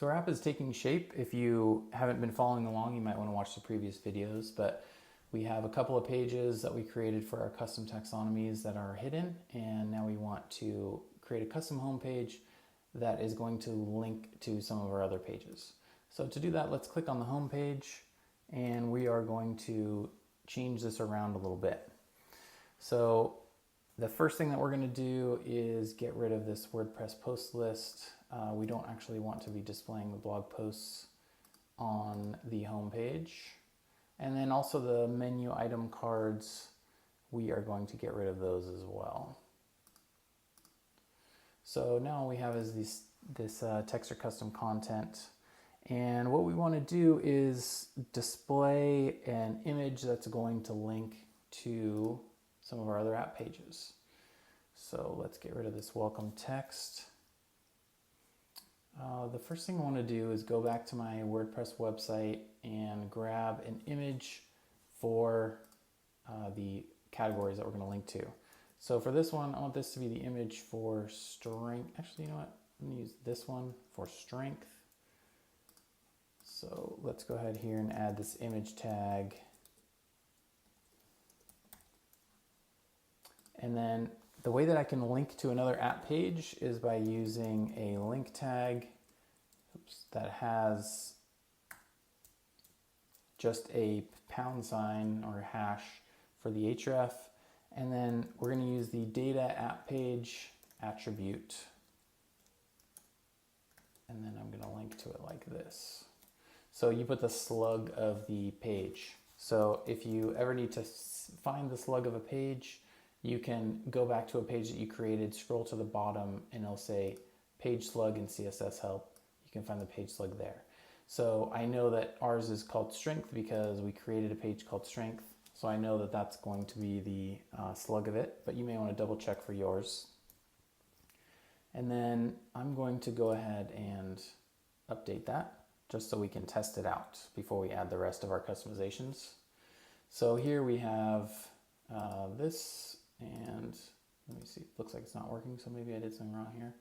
So our app is taking shape. If you haven't been following along, you might want to watch the previous videos, but we have a couple of pages that we created for our custom taxonomies that are hidden, and now we want to create a custom homepage that is going to link to some of our other pages. So to do that, let's click on the home page, and we are going to change this around a little bit. So the first thing that we're going to do is get rid of this WordPress post list. We don't actually want to be displaying the blog posts on the home page. And then also the menu item cards, we are going to get rid of those as well. So now all we have is this text or custom content. And what we want to do is display an image that's going to link to some of our other app pages. So let's get rid of this welcome text. The first thing I want to do is go back to my WordPress website and grab an image for the categories that we're going to link to. So for this one, I want this to be the image for strength. Actually, you know what? I'm going to use this one for strength. So let's go ahead here and add this image tag. And then the way that I can link to another app page is by using a link tag that has just a pound or a hash for the href. And then we're going to use the data app page attribute. And then I'm going to link to it like this. So you put the slug of the page. So if you ever need to find the slug of a page, you can go back to a page that you created, scroll to the bottom, and it'll say page slug in CSS help. You can find the page slug there. So I know that ours is called strength because we created a page called strength. So I know that that's going to be the slug of it, but you may want to double check for yours. And then I'm going to go ahead and update that just so we can test it out before we add the rest of our customizations. So here we have this, and let me see, it looks like it's not working, so maybe I did something wrong here.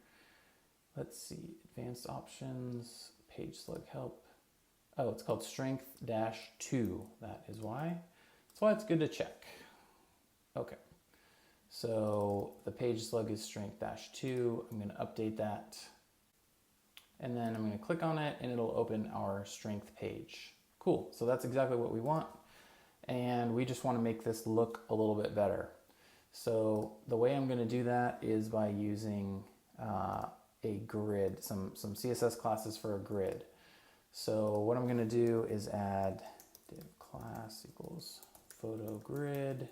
Let's see, advanced options, page slug help. Oh, it's called strength-2, that is why. That's why it's good to check. Okay, so the page slug is strength-2. I'm going to update that. And then I'm going to click on it and it'll open our strength page. Cool, so that's exactly what we want. And we just want to make this look a little bit better. So the way I'm going to do that is by using a grid, some CSS classes for a grid. So what I'm going to do is add div class equals photo grid.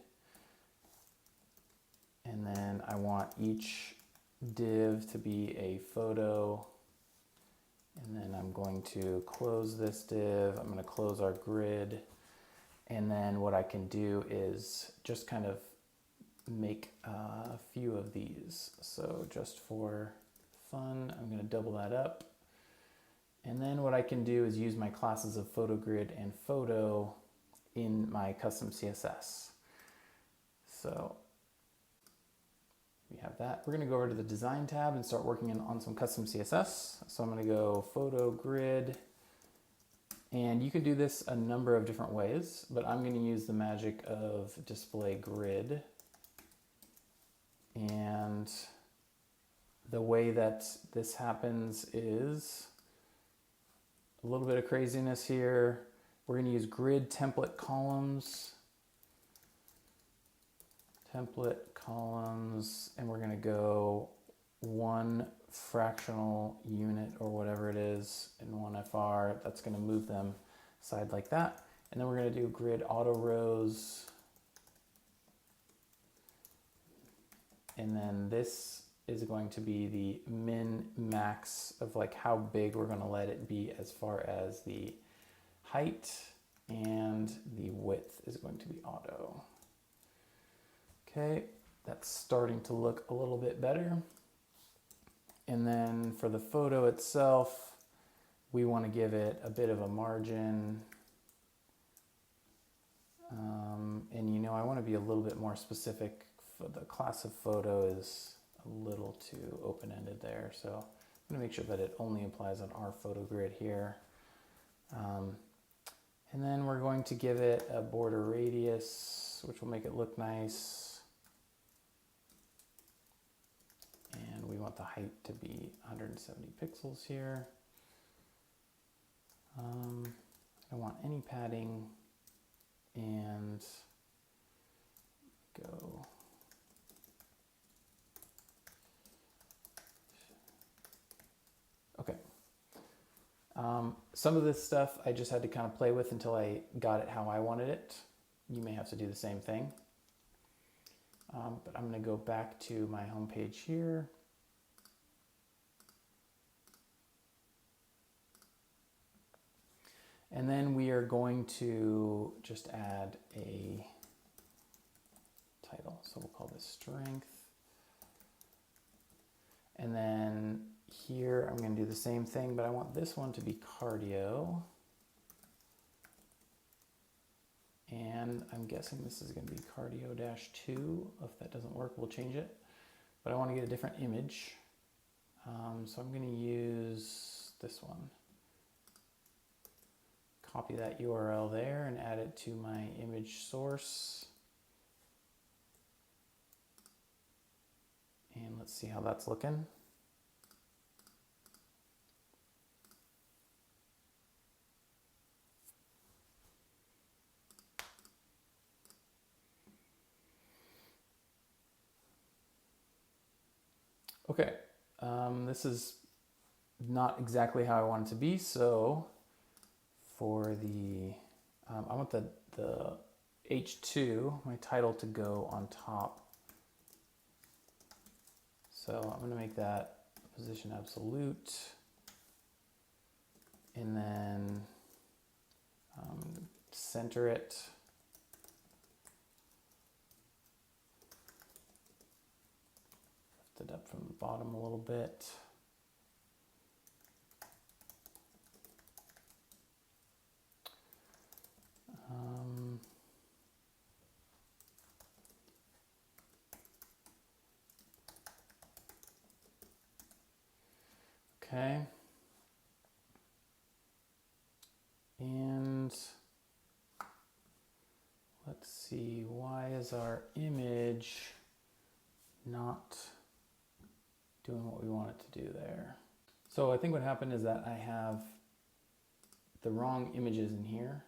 And then I want each div to be a photo. And then I'm going to close this div. I'm going to close our grid. And then what I can do is just kind of make a few of these. So just for fun, I'm going to double that up. And then what I can do is use my classes of photo grid and photo in my custom CSS. So we have that. We're going to go over to the design tab and start working on some custom CSS. So I'm going to go photo grid. And you can do this a number of different ways, but I'm going to use the magic of display grid. And the way that this happens is a little bit of craziness here. We're going to use grid template columns. Template columns, and we're going to go one fractional unit or whatever it is in one FR. That's going to move them side like that. And then we're going to do grid auto rows. And then this is going to be the min max of like how big we're going to let it be as far as the height, and the width is going to be auto. Okay, that's starting to look a little bit better. And then for the photo itself, we want to give it a bit of a margin. And you know, I want to be a little bit more specific. For the class of photo is a little too open-ended there. So I'm gonna make sure that it only applies on our photo grid here. And then we're going to give it a border radius, which will make it look nice. And we want the height to be 170 pixels here. I don't want any padding, and go. Okay. Some of this stuff I just had to kind of play with until I got it how I wanted it. You may have to do the same thing. But I'm going to go back to my home page here. And then we are going to just add a title. So we'll call this strength. And then here I'm going to do the same thing, but I want this one to be cardio. And I'm guessing this is going to be cardio-2. If that doesn't work, we'll change it. But I want to get a different image. So I'm going to use this one. Copy that URL there and add it to my image source. And let's see how that's looking. Okay, this is not exactly how I want it to be, so for the, I want the H2, my title, to go on top. So I'm going to make that position absolute, and then center it. Lift it up from the bottom a little bit. Okay. And let's see, why is our image not doing what we want it to do there? So I think what happened is that I have the wrong images in here.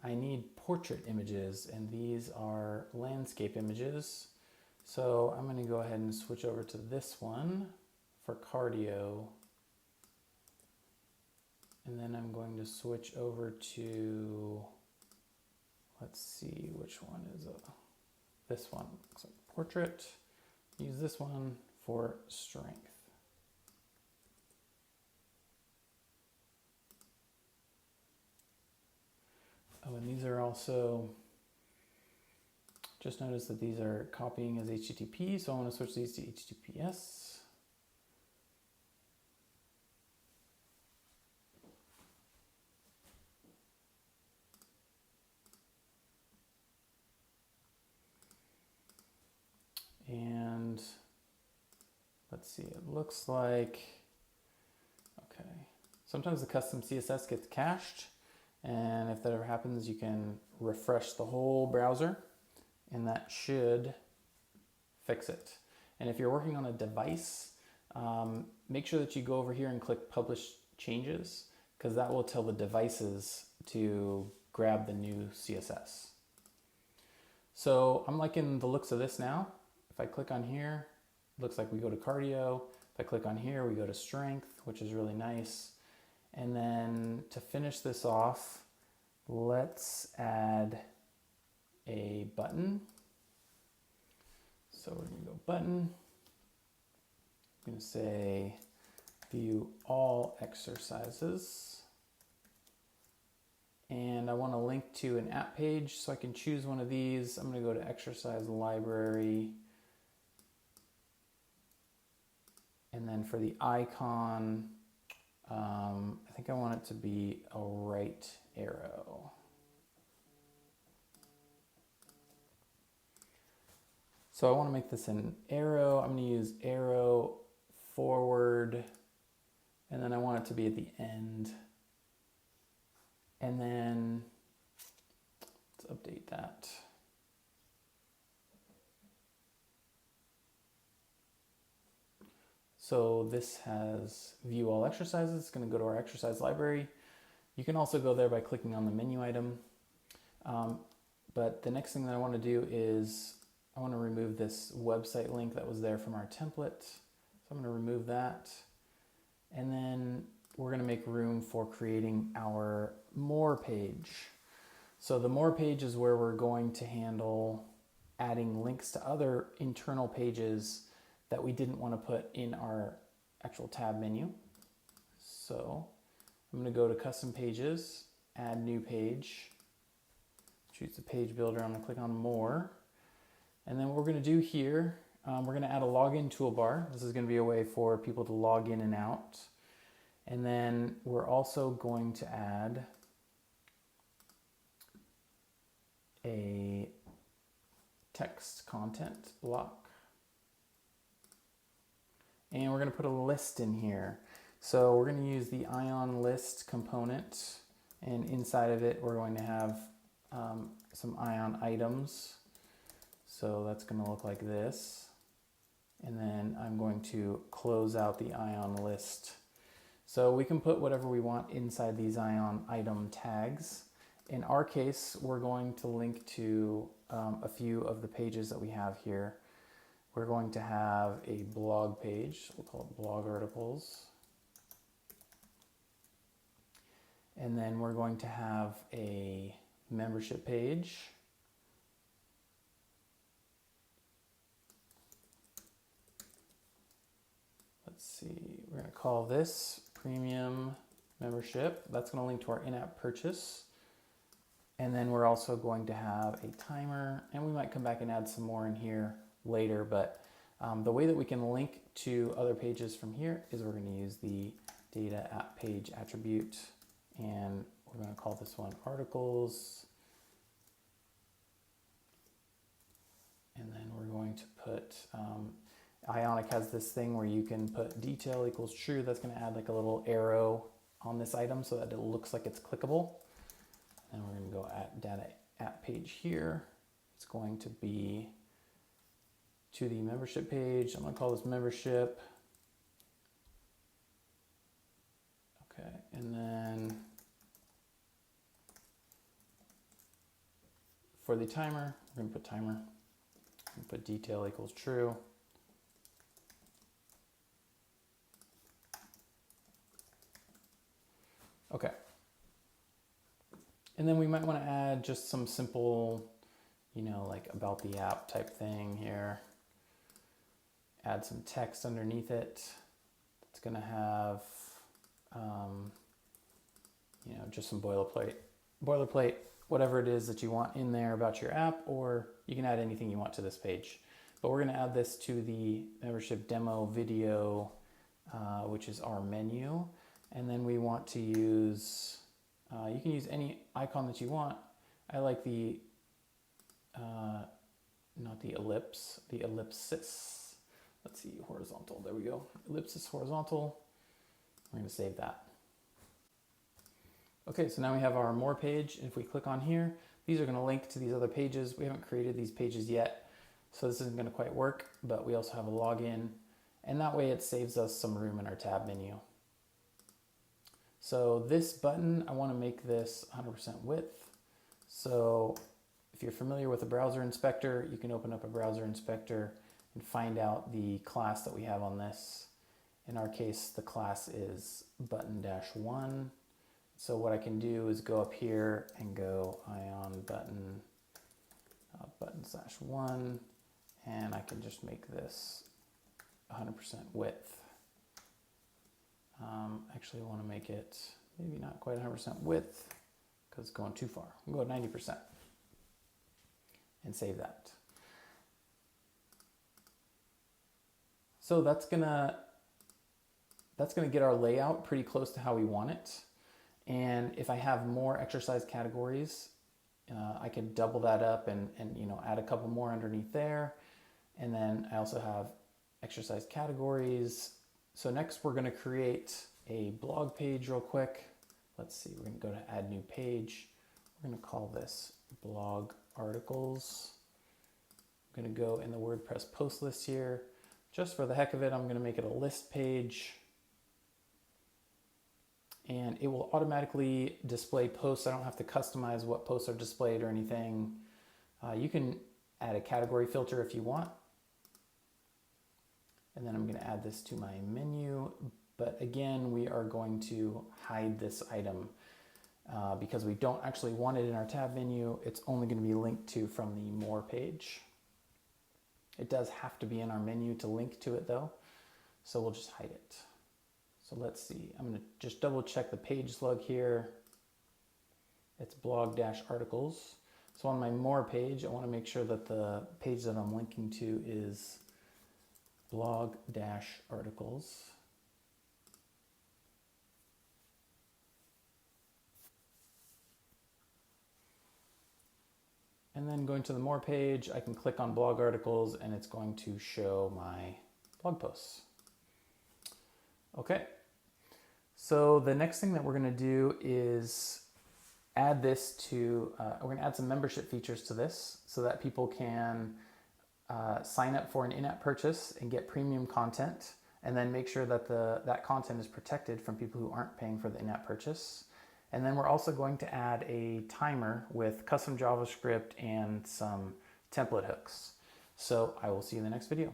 I need portrait images, and these are landscape images. So I'm going to go ahead and switch over to this one for cardio. And then I'm going to switch over to, let's see, which one is this one. Looks like portrait. Use this one for strength. Oh, and these are also, just notice that these are copying as HTTP, so I want to switch these to HTTPS. And let's see, it looks like, okay. Sometimes the custom CSS gets cached, and if that ever happens, you can refresh the whole browser, and that should fix it. And if you're working on a device, make sure that you go over here and click Publish Changes, because that will tell the devices to grab the new CSS. So I'm liking the looks of this now. If I click on here, it looks like we go to cardio. If I click on here, we go to strength, which is really nice. And then to finish this off, let's add a button. So we're going to go button. I'm going to say view all exercises. And I want to link to an app page, so I can choose one of these. I'm going to go to exercise library. And then for the icon, I think I want it to be a right arrow. So I want to make this an arrow. I'm going to use arrow forward and then I want it to be at the end. And then let's update that. So this has view all exercises. It's going to go to our exercise library. You can also go there by clicking on the menu item. But the next thing that I want to do is I want to remove this website link that was there from our template. So I'm going to remove that. And then we're going to make room for creating our more page. So the more page is where we're going to handle adding links to other internal pages that we didn't want to put in our actual tab menu. So I'm going to go to custom pages, add new page, choose the page builder. I'm going to click on more. And then what we're going to do here, we're going to add a login toolbar. This is going to be a way for people to log in and out. And then we're also going to add a text content block. And we're going to put a list in here. So we're going to use the ion list component, and inside of it we're going to have some ion items. So that's going to look like this. And then I'm going to close out the ion list. So we can put whatever we want inside these ion item tags. In our case, we're going to link to a few of the pages that we have here. We're going to have a blog page. We'll call it blog articles. And then we're going to have a membership page. Let's see, we're going to call this premium membership. That's going to link to our in-app purchase. And then we're also going to have a timer, and we might come back and add some more in here later, but the way that we can link to other pages from here is we're going to use the data app page attribute, and we're going to call this one articles. And then we're going to put, Ionic has this thing where you can put detail equals true. That's going to add like a little arrow on this item so that it looks like it's clickable. And we're going to go at data app page here. It's going to be to the membership page. I'm going to call this membership. Okay, and then for the timer, we're going to put timer. And put detail equals true. Okay. And then we might want to add just some simple, like about the app type thing here. Add some text underneath it. It's going to have, just some boilerplate, whatever it is that you want in there about your app, or you can add anything you want to this page. But we're going to add this to the membership demo video, which is our menu. And then we want to use, you can use any icon that you want. I like the, not the ellipse, the ellipsis. Let's see, horizontal, there we go. Ellipsis horizontal. We're going to save that. Okay, so now we have our more page. If we click on here, these are going to link to these other pages. We haven't created these pages yet, so this isn't going to quite work, but we also have a login, and that way it saves us some room in our tab menu. So this button, I want to make this 100% width. So if you're familiar with a browser inspector, you can open up a browser inspector and find out the class that we have on this. In our case, the class is button-1. So what I can do is go up here and go ion button, button/1, and I can just make this 100% width. Actually, I want to make it maybe not quite 100% width because it's going too far. We'll go 90% and save that. So that's gonna get our layout pretty close to how we want it. And if I have more exercise categories, I could double that up and add a couple more underneath there. And then I also have exercise categories. So next we're going to create a blog page real quick. Let's see, we're gonna go to add new page. We're gonna call this blog articles. I'm gonna go in the WordPress post list here. Just for the heck of it, I'm gonna make it a list page. And it will automatically display posts. I don't have to customize what posts are displayed or anything. You can add a category filter if you want. And then I'm going to add this to my menu. But again, we are going to hide this item because we don't actually want it in our tab menu. It's only going to be linked to from the More page. It does have to be in our menu to link to it though. So we'll just hide it. So let's see, I'm going to just double check the page slug here. It's blog-articles. So on my More page, I want to make sure that the page that I'm linking to is blog-articles. And then going to the More page, I can click on blog articles and it's going to show my blog posts. Okay, so the next thing that we're going to do is add this to, we're going to add some membership features to this so that people can sign up for an in-app purchase and get premium content, and then make sure that that content is protected from people who aren't paying for the in-app purchase. And then we're also going to add a timer with custom JavaScript and some template hooks. So I will see you in the next video.